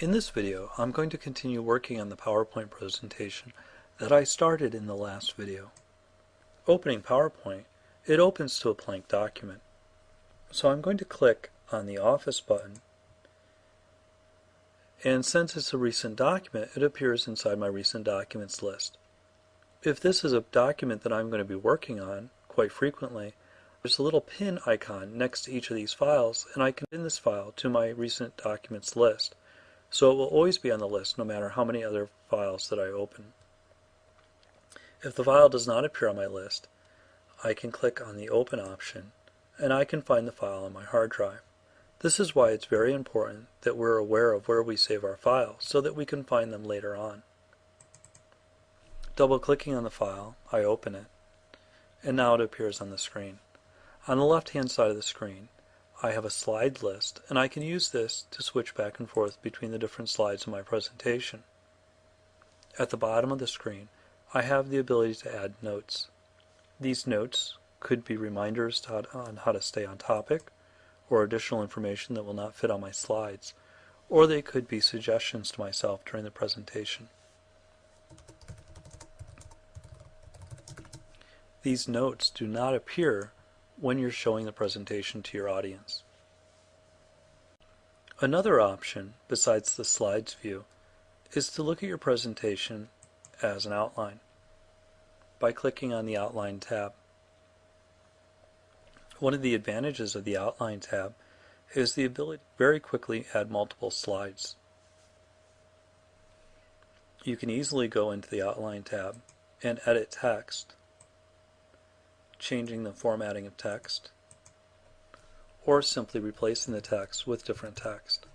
In this video, I'm going to continue working on the PowerPoint presentation that I started in the last video. Opening PowerPoint, it opens to a blank document. So I'm going to click on the Office button, and since it's a recent document, it appears inside my recent documents list. If this is a document that I'm going to be working on quite frequently, there's a little pin icon next to each of these files, and I can pin this file to my recent documents list. So it will always be on the list no matter how many other files that I open. If the file does not appear on my list, I can click on the Open option and I can find the file on my hard drive. This is why it's very important that we're aware of where we save our files so that we can find them later on. Double-clicking on the file, I open it, and now it appears on the screen. On the left-hand side of the screen, I have a slide list, and I can use this to switch back and forth between the different slides in my presentation. At the bottom of the screen, I have the ability to add notes. These notes could be reminders on how to stay on topic, or additional information that will not fit on my slides, or they could be suggestions to myself during the presentation. These notes do not appear when you're showing the presentation to your audience. Another option, besides the slides view, is to look at your presentation as an outline by clicking on the Outline tab. One of the advantages of the Outline tab is the ability to very quickly add multiple slides. You can easily go into the Outline tab and edit text, changing the formatting of text, or simply replacing the text with different text.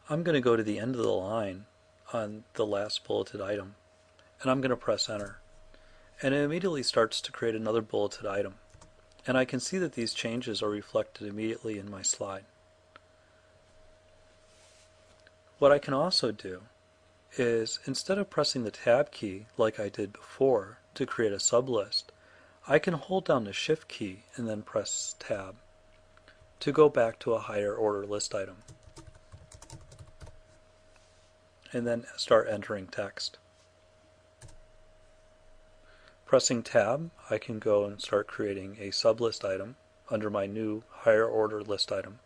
I'm going to go to the end of the line on the last bulleted item, and I'm going to press Enter. And it immediately starts to create another bulleted item. And I can see that these changes are reflected immediately in my slide. What I can also do is, instead of pressing the Tab key like I did before to create a sublist, I can hold down the Shift key and then press Tab to go back to a higher order list item, and then start entering text. Pressing Tab, I can go and start creating a sublist item under my new higher order list item.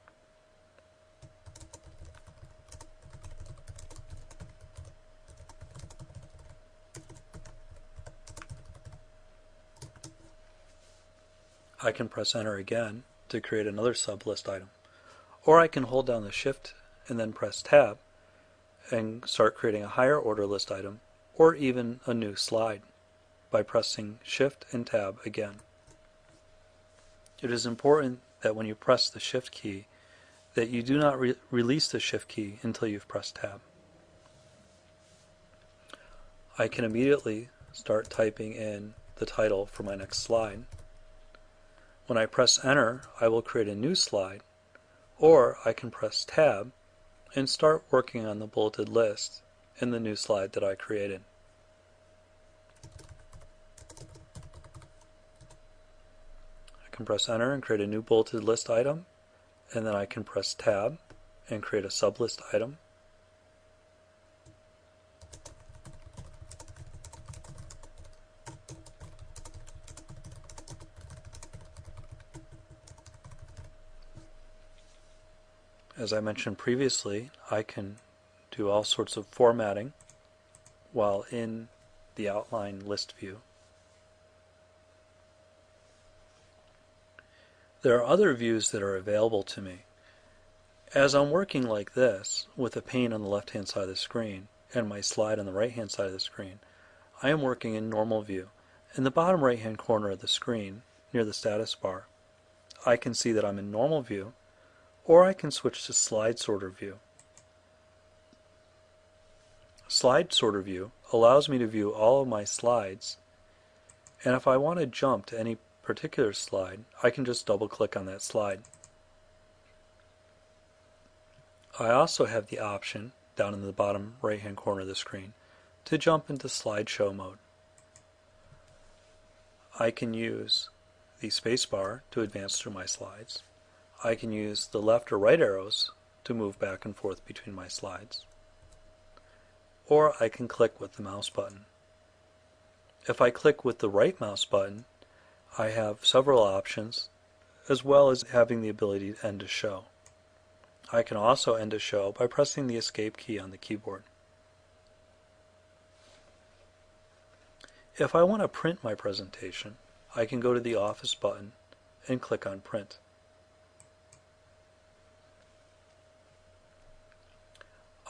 I can press Enter again to create another sublist item. Or I can hold down the Shift and then press Tab and start creating a higher order list item, or even a new slide by pressing Shift and Tab again. It is important that when you press the Shift key that you do not release the Shift key until you've pressed Tab. I can immediately start typing in the title for my next slide. When I press Enter, I will create a new slide, or I can press Tab and start working on the bulleted list in the new slide that I created. I can press Enter and create a new bulleted list item, and then I can press Tab and create a sublist item. As I mentioned previously, I can do all sorts of formatting while in the outline list view. There are other views that are available to me. As I'm working like this, with a pane on the left-hand side of the screen and my slide on the right-hand side of the screen, I am working in normal view. In the bottom right-hand corner of the screen, near the status bar, I can see that I'm in normal view, or I can switch to Slide Sorter View. Slide Sorter View allows me to view all of my slides, and if I want to jump to any particular slide, I can just double-click on that slide. I also have the option, down in the bottom right-hand corner of the screen, to jump into slideshow mode. I can use the spacebar to advance through my slides. I can use the left or right arrows to move back and forth between my slides, or I can click with the mouse button. If I click with the right mouse button, I have several options, as well as having the ability to end a show. I can also end a show by pressing the Escape key on the keyboard. If I want to print my presentation, I can go to the Office button and click on Print.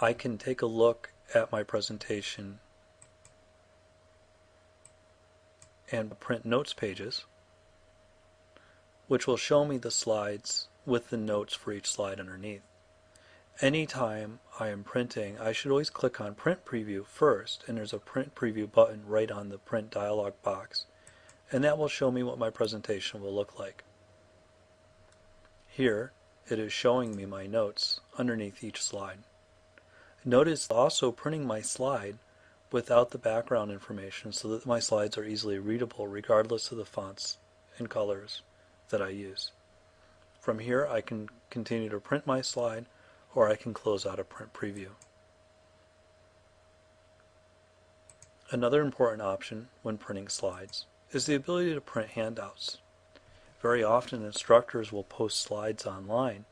I can take a look at my presentation and print notes pages, which will show me the slides with the notes for each slide underneath. Anytime I am printing, I should always click on Print Preview first, and there's a Print Preview button right on the Print dialog box, and that will show me what my presentation will look like. Here, it is showing me my notes underneath each slide. Notice also printing my slide without the background information so that my slides are easily readable regardless of the fonts and colors that I use. From here I can continue to print my slide, or I can close out a print preview. Another important option when printing slides is the ability to print handouts. Very often instructors will post slides online,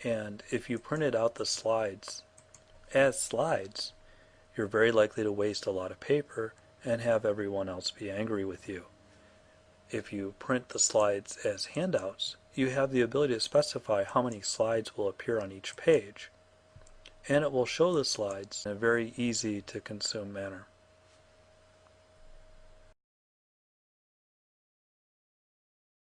and if you printed out the slides as slides, you're very likely to waste a lot of paper and have everyone else be angry with you. If you print the slides as handouts, you have the ability to specify how many slides will appear on each page, and it will show the slides in a very easy to consume manner.